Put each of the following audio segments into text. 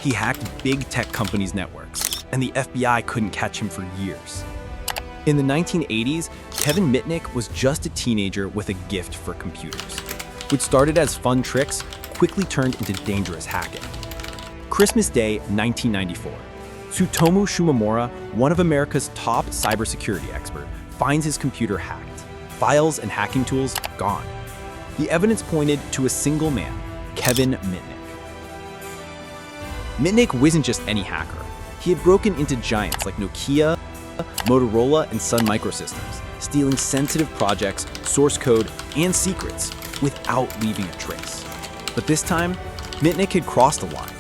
He hacked big tech companies' networks, and the FBI couldn't catch him for years. In the 1980s, Kevin Mitnick was just a teenager with a gift for computers. What started as fun tricks quickly turned into dangerous hacking. Christmas Day, 1994. Tsutomu Shumamura, one of America's top cybersecurity experts, finds his computer hacked. Files and hacking tools gone. The evidence pointed to a single man, Kevin Mitnick. Mitnick wasn't just any hacker. He had broken into giants like Nokia, Motorola, and Sun Microsystems, stealing sensitive projects, source code, and secrets without leaving a trace. But this time, Mitnick had crossed a line.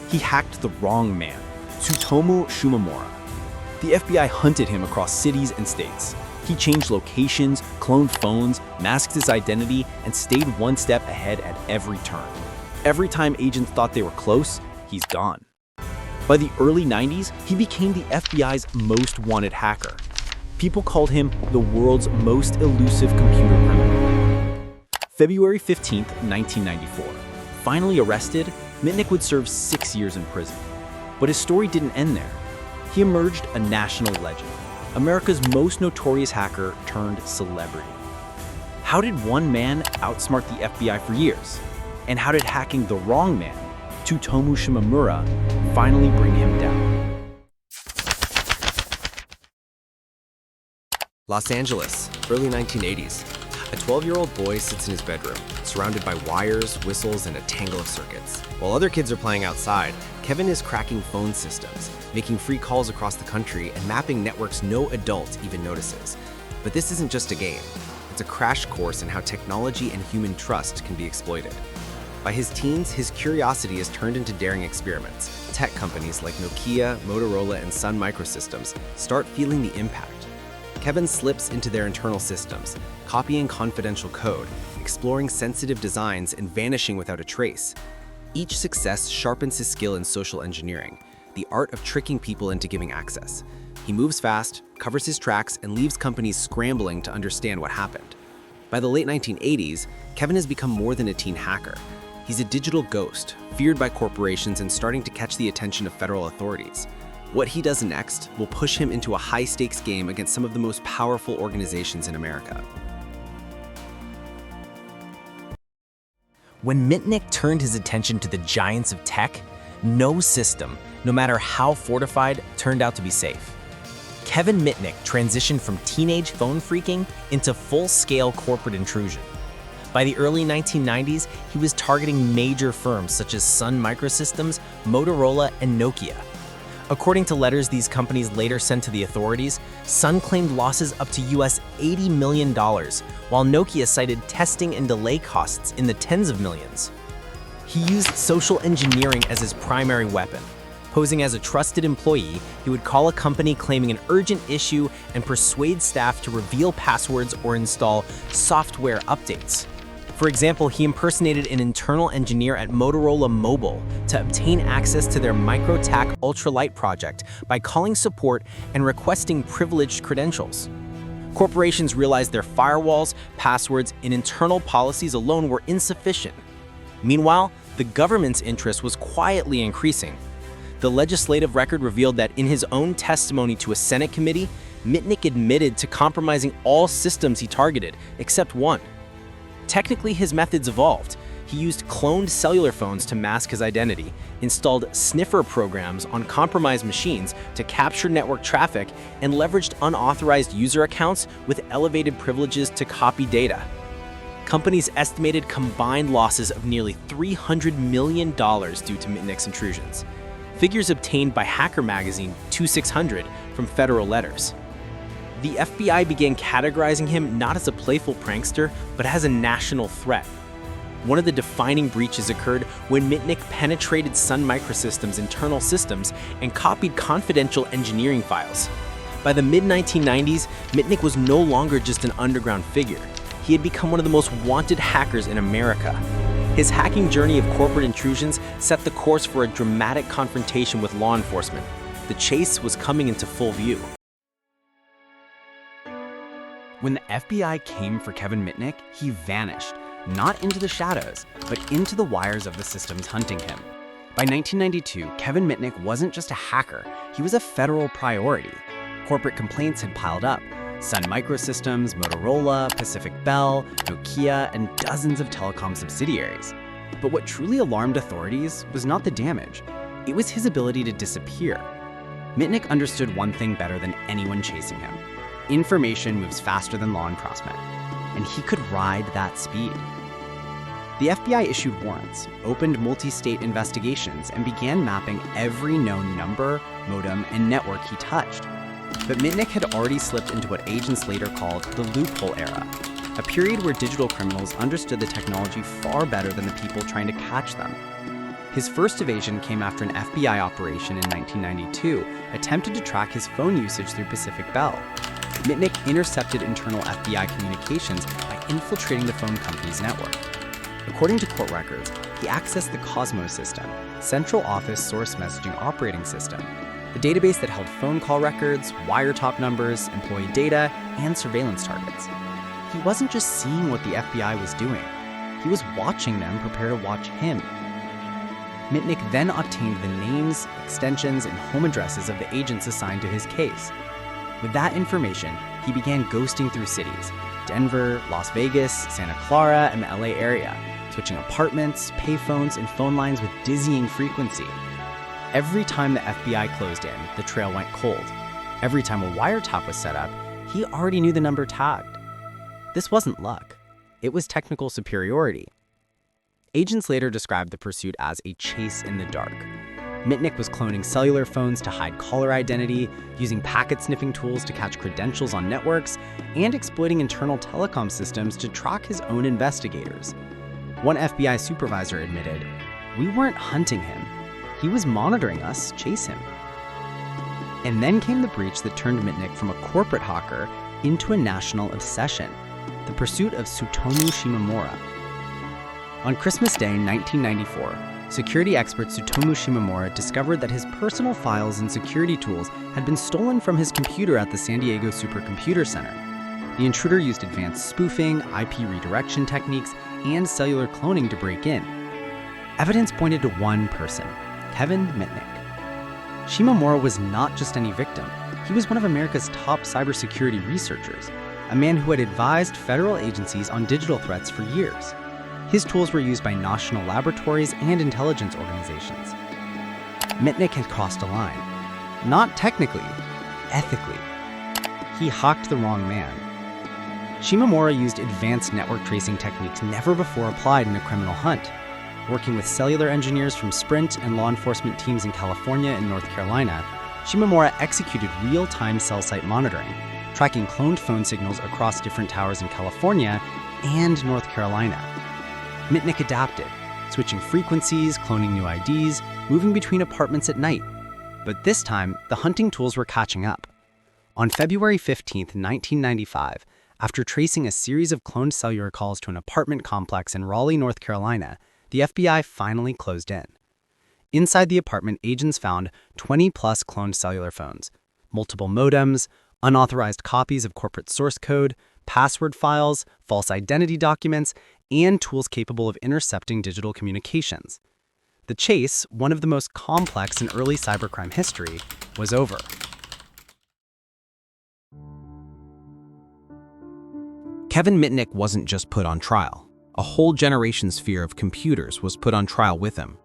He hacked the wrong man, Tsutomu Shumamura. The FBI hunted him across cities and states. He changed locations, cloned phones, masked his identity, and stayed one step ahead at every turn. Every time agents thought they were close, he's gone. By the early 90s, he became the FBI's most wanted hacker. People called him the world's most elusive computer criminal. February 15, 1994. Finally arrested, Mitnick would serve 6 years in prison. But his story didn't end there. He emerged a national legend, America's most notorious hacker turned celebrity. How did one man outsmart the FBI for years? And how did hacking the wrong man, Tsutomu Shumamura, finally bring him down? Los Angeles, early 1980s. A 12-year-old boy sits in his bedroom, surrounded by wires, whistles, and a tangle of circuits. While other kids are playing outside, Kevin is cracking phone systems, making free calls across the country, and mapping networks no adult even notices. But this isn't just a game. It's a crash course in how technology and human trust can be exploited. By his teens, his curiosity is turned into daring experiments. Tech companies like Nokia, Motorola, and Sun Microsystems start feeling the impact. Kevin slips into their internal systems, copying confidential code, exploring sensitive designs, and vanishing without a trace. Each success sharpens his skill in social engineering, the art of tricking people into giving access. He moves fast, covers his tracks, and leaves companies scrambling to understand what happened. By the late 1980s, Kevin has become more than a teen hacker. He's a digital ghost, feared by corporations and starting to catch the attention of federal authorities. What he does next will push him into a high-stakes game against some of the most powerful organizations in America. When Mitnick turned his attention to the giants of tech, no system, no matter how fortified, turned out to be safe. Kevin Mitnick transitioned from teenage phone phreaking into full-scale corporate intrusion. By the early 1990s, he was targeting major firms such as Sun Microsystems, Motorola, and Nokia. According to letters these companies later sent to the authorities, Sun claimed losses up to US $80 million, while Nokia cited testing and delay costs in the tens of millions. He used social engineering as his primary weapon. Posing as a trusted employee, he would call a company claiming an urgent issue and persuade staff to reveal passwords or install software updates. For example, he impersonated an internal engineer at Motorola Mobile to obtain access to their MicroTAC ultralight project by calling support and requesting privileged credentials. Corporations realized their firewalls, passwords, and internal policies alone were insufficient. Meanwhile, the government's interest was quietly increasing. The legislative record revealed that in his own testimony to a Senate committee, Mitnick admitted to compromising all systems he targeted, except one. Technically, his methods evolved. He used cloned cellular phones to mask his identity, installed sniffer programs on compromised machines to capture network traffic, and leveraged unauthorized user accounts with elevated privileges to copy data. Companies estimated combined losses of nearly $300 million due to Mitnick's intrusions. Figures obtained by hacker magazine 2600 from federal letters. The FBI began categorizing him not as a playful prankster, but as a national threat. One of the defining breaches occurred when Mitnick penetrated Sun Microsystems' internal systems and copied confidential engineering files. By the mid-1990s, Mitnick was no longer just an underground figure. He had become one of the most wanted hackers in America. His hacking journey of corporate intrusions set the course for a dramatic confrontation with law enforcement. The chase was coming into full view. When the FBI came for Kevin Mitnick, he vanished, not into the shadows, but into the wires of the systems hunting him. By 1992, Kevin Mitnick wasn't just a hacker, he was a federal priority. Corporate complaints had piled up. Sun Microsystems, Motorola, Pacific Bell, Nokia, and dozens of telecom subsidiaries. But what truly alarmed authorities was not the damage. It was his ability to disappear. Mitnick understood one thing better than anyone chasing him. Information moves faster than law enforcement, and he could ride that speed. The FBI issued warrants, opened multi-state investigations, and began mapping every known number, modem, and network he touched. But Mitnick had already slipped into what agents later called the loophole era, a period where digital criminals understood the technology far better than the people trying to catch them. His first evasion came after an FBI operation in 1992 attempted to track his phone usage through Pacific Bell. Mitnick intercepted internal FBI communications by infiltrating the phone company's network. According to court records, he accessed the Cosmos system, Central Office Source Messaging Operating System, the database that held phone call records, wiretap numbers, employee data, and surveillance targets. He wasn't just seeing what the FBI was doing, he was watching them prepare to watch him. Mitnick then obtained the names, extensions, and home addresses of the agents assigned to his case. With that information, he began ghosting through cities: Denver, Las Vegas, Santa Clara, and the LA area, switching apartments, payphones, and phone lines with dizzying frequency. Every time the FBI closed in, the trail went cold. Every time a wiretap was set up, he already knew the number tagged. This wasn't luck. It was technical superiority. Agents later described the pursuit as a chase in the dark. Mitnick was cloning cellular phones to hide caller identity, using packet-sniffing tools to catch credentials on networks, and exploiting internal telecom systems to track his own investigators. One FBI supervisor admitted, "We weren't hunting him. He was monitoring us chase him." And then came the breach that turned Mitnick from a corporate hacker into a national obsession, the pursuit of Tsutomu Shimomura. On Christmas Day 1994, security expert Tsutomu Shimomura discovered that his personal files and security tools had been stolen from his computer at the San Diego Supercomputer Center. The intruder used advanced spoofing, IP redirection techniques, and cellular cloning to break in. Evidence pointed to one person, Kevin Mitnick. Shimomura was not just any victim. He was one of America's top cybersecurity researchers, a man who had advised federal agencies on digital threats for years. His tools were used by national laboratories and intelligence organizations. Mitnick had crossed a line. Not technically, ethically. He hawked the wrong man. Shimomura used advanced network tracing techniques never before applied in a criminal hunt. Working with cellular engineers from Sprint and law enforcement teams in California and North Carolina, Shimomura executed real-time cell site monitoring, tracking cloned phone signals across different towers in California and North Carolina. Mitnick adapted, switching frequencies, cloning new IDs, moving between apartments at night. But this time, the hunting tools were catching up. On February 15, 1995, after tracing a series of cloned cellular calls to an apartment complex in Raleigh, North Carolina, the FBI finally closed in. Inside the apartment, agents found 20-plus cloned cellular phones, multiple modems, unauthorized copies of corporate source code, password files, false identity documents, and tools capable of intercepting digital communications. The chase, one of the most complex in early cybercrime history, was over. Kevin Mitnick wasn't just put on trial. A whole generation's fear of computers was put on trial with him.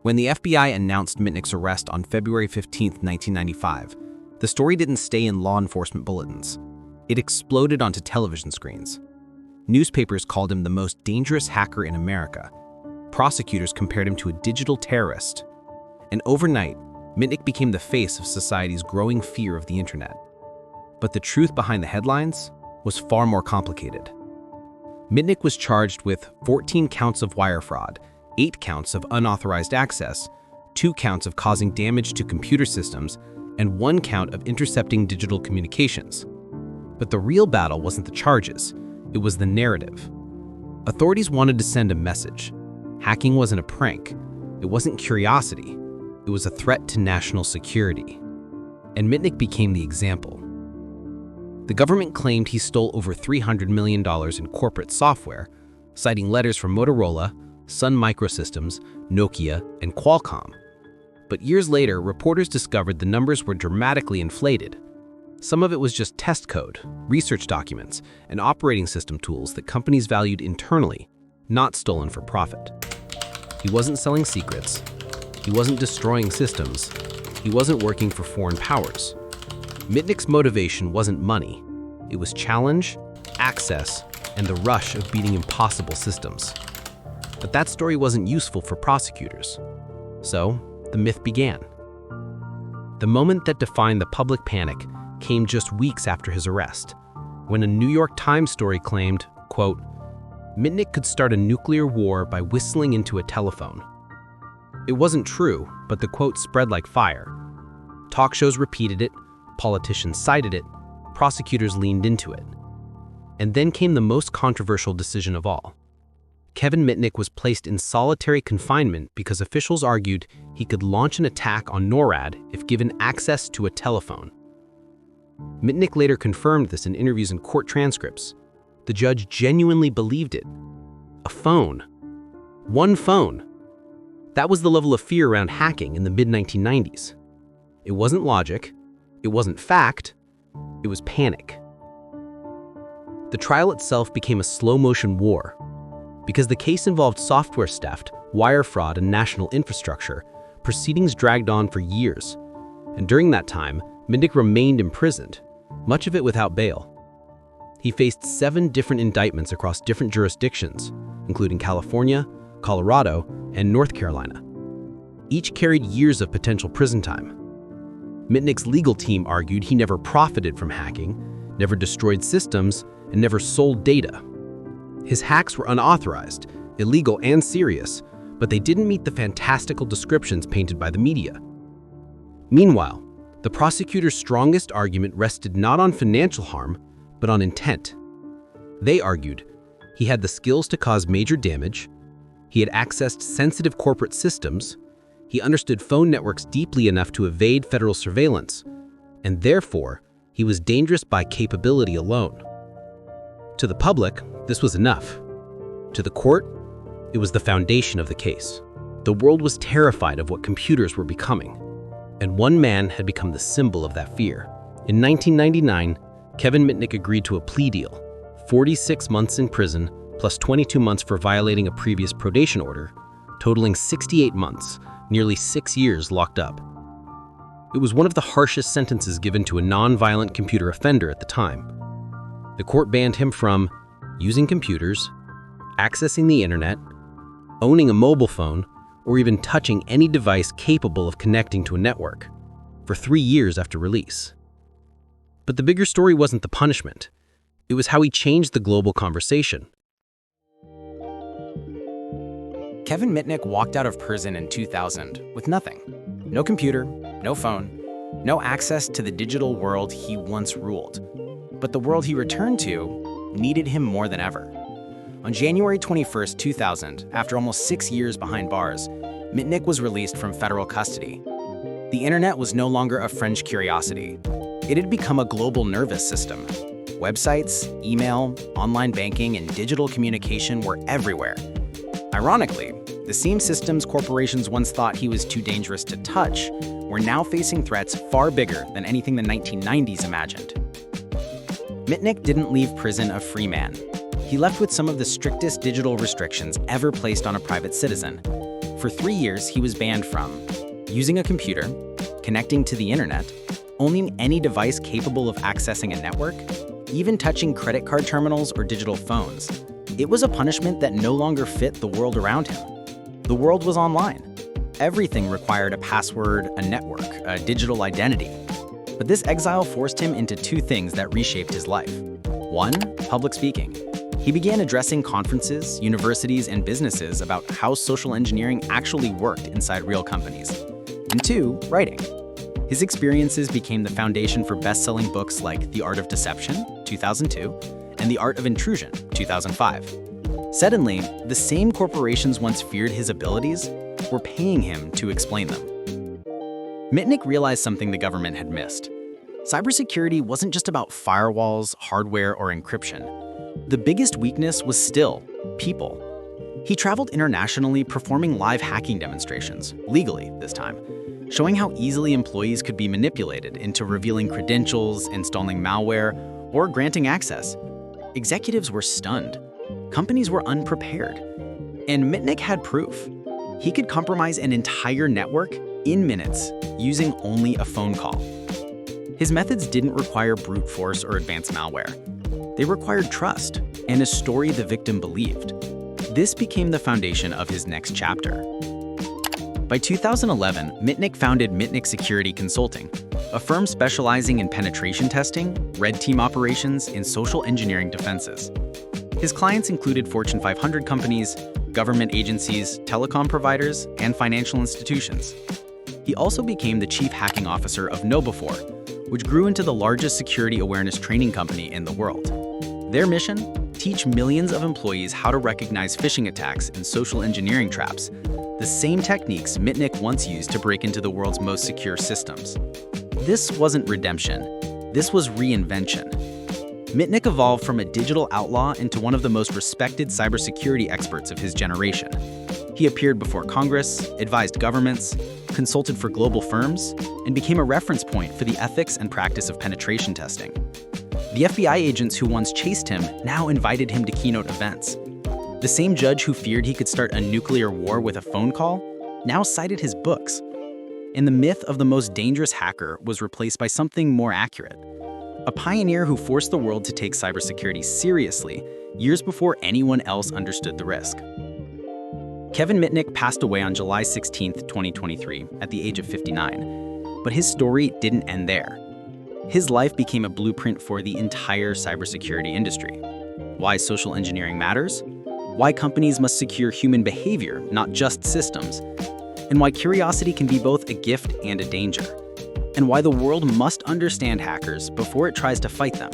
When the FBI announced Mitnick's arrest on February 15, 1995, the story didn't stay in law enforcement bulletins. It exploded onto television screens. Newspapers called him the most dangerous hacker in America. Prosecutors compared him to a digital terrorist. And overnight, Mitnick became the face of society's growing fear of the internet. But the truth behind the headlines was far more complicated. Mitnick was charged with 14 counts of wire fraud, 8 counts of unauthorized access, 2 counts of causing damage to computer systems, and 1 count of intercepting digital communications. But the real battle wasn't the charges, it was the narrative. Authorities wanted to send a message. Hacking wasn't a prank, it wasn't curiosity, it was a threat to national security. And Mitnick became the example. The government claimed he stole over $300 million in corporate software, citing letters from Motorola, Sun Microsystems, Nokia, and Qualcomm. But years later, reporters discovered the numbers were dramatically inflated. Some of it was just test code, research documents, and operating system tools that companies valued internally, not stolen for profit. He wasn't selling secrets. He wasn't destroying systems. He wasn't working for foreign powers. Mitnick's motivation wasn't money. It was challenge, access, and the rush of beating impossible systems. But that story wasn't useful for prosecutors. So, the myth began. The moment that defined the public panic came just weeks after his arrest, when a New York Times story claimed, quote, Mitnick could start a nuclear war by whistling into a telephone. It wasn't true, but the quote spread like fire. Talk shows repeated it, politicians cited it, prosecutors leaned into it. And then came the most controversial decision of all. Kevin Mitnick was placed in solitary confinement because officials argued he could launch an attack on NORAD if given access to a telephone. Mitnick later confirmed this in interviews and court transcripts. The judge genuinely believed it. A phone. One phone. That was the level of fear around hacking in the mid-1990s. It wasn't logic. It wasn't fact. It was panic. The trial itself became a slow-motion war. Because the case involved software theft, wire fraud, and national infrastructure, proceedings dragged on for years. And during that time, Mitnick remained imprisoned, much of it without bail. He faced 7 different indictments across different jurisdictions, including California, Colorado, and North Carolina. Each carried years of potential prison time. Mitnick's legal team argued he never profited from hacking, never destroyed systems, and never sold data. His hacks were unauthorized, illegal, and serious, but they didn't meet the fantastical descriptions painted by the media. Meanwhile, the prosecutor's strongest argument rested not on financial harm, but on intent. They argued he had the skills to cause major damage, he had accessed sensitive corporate systems, he understood phone networks deeply enough to evade federal surveillance, and therefore, he was dangerous by capability alone. To the public, this was enough. To the court, it was the foundation of the case. The world was terrified of what computers were becoming, and one man had become the symbol of that fear. In 1999, Kevin Mitnick agreed to a plea deal, 46 months in prison plus 22 months for violating a previous probation order, totaling 68 months, nearly 6 years locked up. It was one of the harshest sentences given to a non-violent computer offender at the time. The court banned him from using computers, accessing the internet, owning a mobile phone, or even touching any device capable of connecting to a network, for 3 years after release. But the bigger story wasn't the punishment. It was how he changed the global conversation. Kevin Mitnick walked out of prison in 2000 with nothing. No computer, no phone, no access to the digital world he once ruled. But the world he returned to needed him more than ever. On January 21st, 2000, after almost 6 years behind bars, Mitnick was released from federal custody. The internet was no longer a French curiosity. It had become a global nervous system. Websites, email, online banking, and digital communication were everywhere. Ironically, the same systems corporations once thought he was too dangerous to touch were now facing threats far bigger than anything the 1990s imagined. Mitnick didn't leave prison a free man. He left with some of the strictest digital restrictions ever placed on a private citizen. For 3 years, he was banned from using a computer, connecting to the internet, owning any device capable of accessing a network, even touching credit card terminals or digital phones. It was a punishment that no longer fit the world around him. The world was online. Everything required a password, a network, a digital identity. But this exile forced him into 2 things that reshaped his life. 1, public speaking. He began addressing conferences, universities, and businesses about how social engineering actually worked inside real companies. And 2, writing. His experiences became the foundation for best-selling books like The Art of Deception, 2002, and The Art of Intrusion, 2005. Suddenly, the same corporations once feared his abilities were paying him to explain them. Mitnick realized something the government had missed. Cybersecurity wasn't just about firewalls, hardware, or encryption. The biggest weakness was still people. He traveled internationally performing live hacking demonstrations, legally this time, showing how easily employees could be manipulated into revealing credentials, installing malware, or granting access. Executives were stunned. Companies were unprepared. And Mitnick had proof. He could compromise an entire network in minutes using only a phone call. His methods didn't require brute force or advanced malware. They required trust and a story the victim believed. This became the foundation of his next chapter. By 2011, Mitnick founded Mitnick Security Consulting, a firm specializing in penetration testing, red team operations, and social engineering defenses. His clients included Fortune 500 companies, government agencies, telecom providers, and financial institutions. He also became the chief hacking officer of KnowBe4, which grew into the largest security awareness training company in the world. Their mission? Teach millions of employees how to recognize phishing attacks and social engineering traps, the same techniques Mitnick once used to break into the world's most secure systems. This wasn't redemption. This was reinvention. Mitnick evolved from a digital outlaw into one of the most respected cybersecurity experts of his generation. He appeared before Congress, advised governments, consulted for global firms, and became a reference point for the ethics and practice of penetration testing. The FBI agents who once chased him now invited him to keynote events. The same judge who feared he could start a nuclear war with a phone call now cited his books. And the myth of the most dangerous hacker was replaced by something more accurate. A pioneer who forced the world to take cybersecurity seriously years before anyone else understood the risk. Kevin Mitnick passed away on July 16, 2023, at the age of 59. But his story didn't end there. His life became a blueprint for the entire cybersecurity industry. Why social engineering matters, why companies must secure human behavior, not just systems, and why curiosity can be both a gift and a danger, and why the world must understand hackers before it tries to fight them.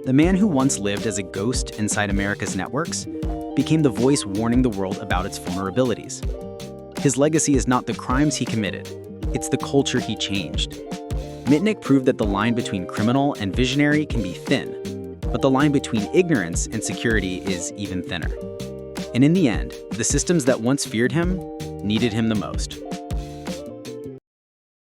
The man who once lived as a ghost inside America's networks became the voice warning the world about its vulnerabilities. His legacy is not the crimes he committed, it's the culture he changed. Mitnick proved that the line between criminal and visionary can be thin, but the line between ignorance and security is even thinner. And in the end, the systems that once feared him needed him the most.